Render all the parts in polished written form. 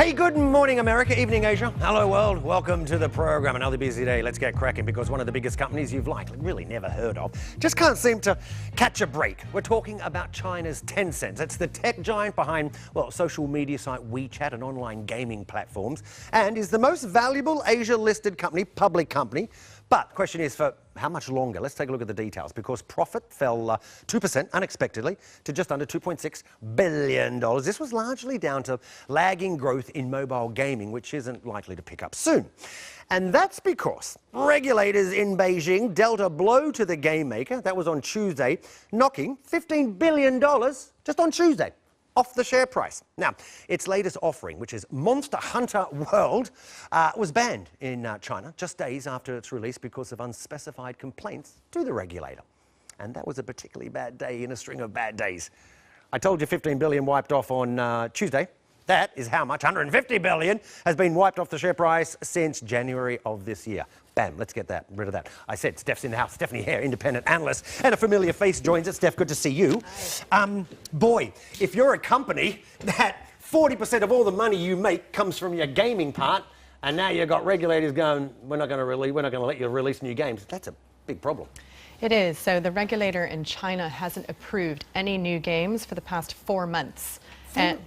Hey, good morning, America. Evening, Asia. Hello, world. Welcome to the program. Another busy day. Let's get cracking because one of the biggest companies you've likely really never heard of just can't seem to catch a break. We're talking about China's Tencent. It's the tech giant behind, well, social media site WeChat and online gaming platforms, and is the most valuable Asia-listed company, public company. But the question is, for how much longer? Let's take a look at the details, because profit fell 2% unexpectedly to just under $2.6 billion. This was largely down to lagging growth in mobile gaming, which isn't likely to pick up soon. And that's because regulators in Beijing dealt a blow to the game maker. That was on Tuesday, knocking $15 billion just on Tuesday off the share price. Now, its latest offering, which is Monster Hunter World, was banned in China just days after its release because of unspecified complaints to the regulator. And that was a particularly bad day in a string of bad days. I told you 15 billion wiped off on Tuesday. That is how much 150 billion has been wiped off the share price since January of this year. Bam, let's get rid of that. I said Steph's in the house. Stephanie Hare, independent analyst, and a familiar face joins us. Steph, good to see you. Boy, if you're a company that 40% of all the money you make comes from your gaming part, and now you've got regulators going, we're not going to let you release new games, that's a big problem. It is. So the regulator in China hasn't approved any new games for the past 4 months. And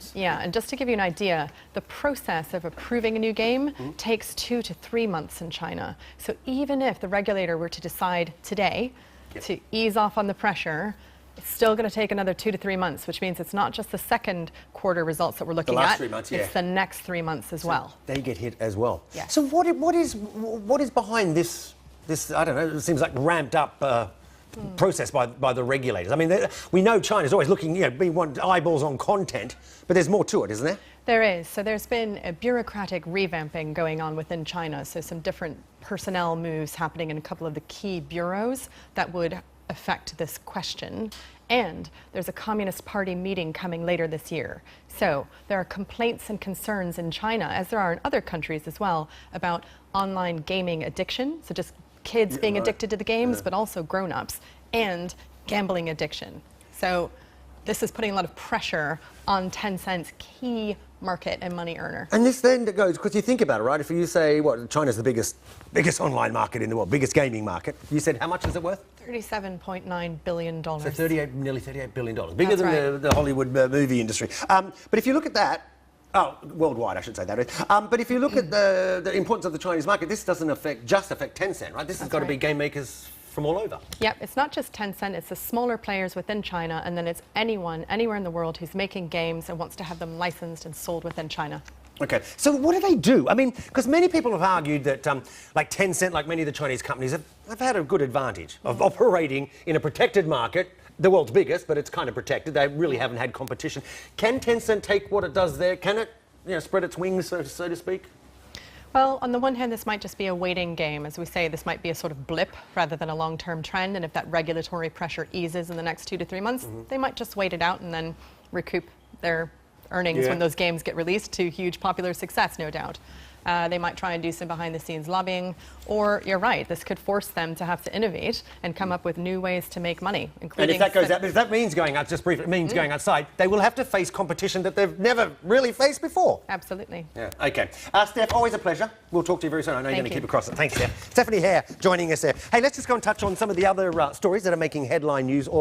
just to give you an idea, the process of approving a new game takes 2 to 3 months in China. So even if the regulator were to decide today to ease off on the pressure, it's still going to take another 2 to 3 months, which means it's not just the second quarter results that we're looking at. 3 months, it's the next 3 months as well. They get hit as well. Yeah. So what is behind this, I don't know, it seems like ramped up process by the regulators? I mean, we know China's always looking, we want eyeballs on content, but there's more to it, isn't there? There is. So there's been a bureaucratic revamping going on within China. So some different personnel moves happening in a couple of the key bureaus that would affect this question. And there's a Communist Party meeting coming later this year. So there are complaints and concerns in China, as there are in other countries as well, about online gaming addiction. So just kids being addicted to the games, but also grown-ups, and gambling addiction. So this is putting a lot of pressure on Tencent's key market and money earner. And this then goes, because you think about it, right? If you say, what, China's the biggest online market in the world, biggest gaming market, you said how much is it worth? $37.9 billion. So nearly $38 billion. Bigger than the Hollywood movie industry. But if you look at that, worldwide, I should say that is. But if you look at the importance of the Chinese market, this doesn't just affect Tencent, right? This has got to be game makers from all over. Yep, it's not just Tencent, it's the smaller players within China, and then it's anyone, anywhere in the world who's making games and wants to have them licensed and sold within China. Okay, so what do they do? I mean, because many people have argued that, like Tencent, like many of the Chinese companies, have had a good advantage of operating in a protected market. The world's biggest, but it's kind of protected. They really haven't had competition. Can Tencent take what it does there? Can it, spread its wings, so to speak? Well, on the one hand, this might just be a waiting game. As we say, this might be a sort of blip rather than a long-term trend. And if that regulatory pressure eases in the next 2 to 3 months, they might just wait it out and then recoup their earnings when those games get released to huge popular success, no doubt. They might try and do some behind-the-scenes lobbying, or you're right, this could force them to have to innovate and come up with new ways to make money, including... And if that goes out, if that means going out, just briefly, it means going outside, they will have to face competition that they've never really faced before. Absolutely. Yeah. Okay. Steph, always a pleasure. We'll talk to you very soon. I know you're going to keep across it. Thanks, Steph. Stephanie Hare joining us there. Hey, let's just go and touch on some of the other stories that are making headline news all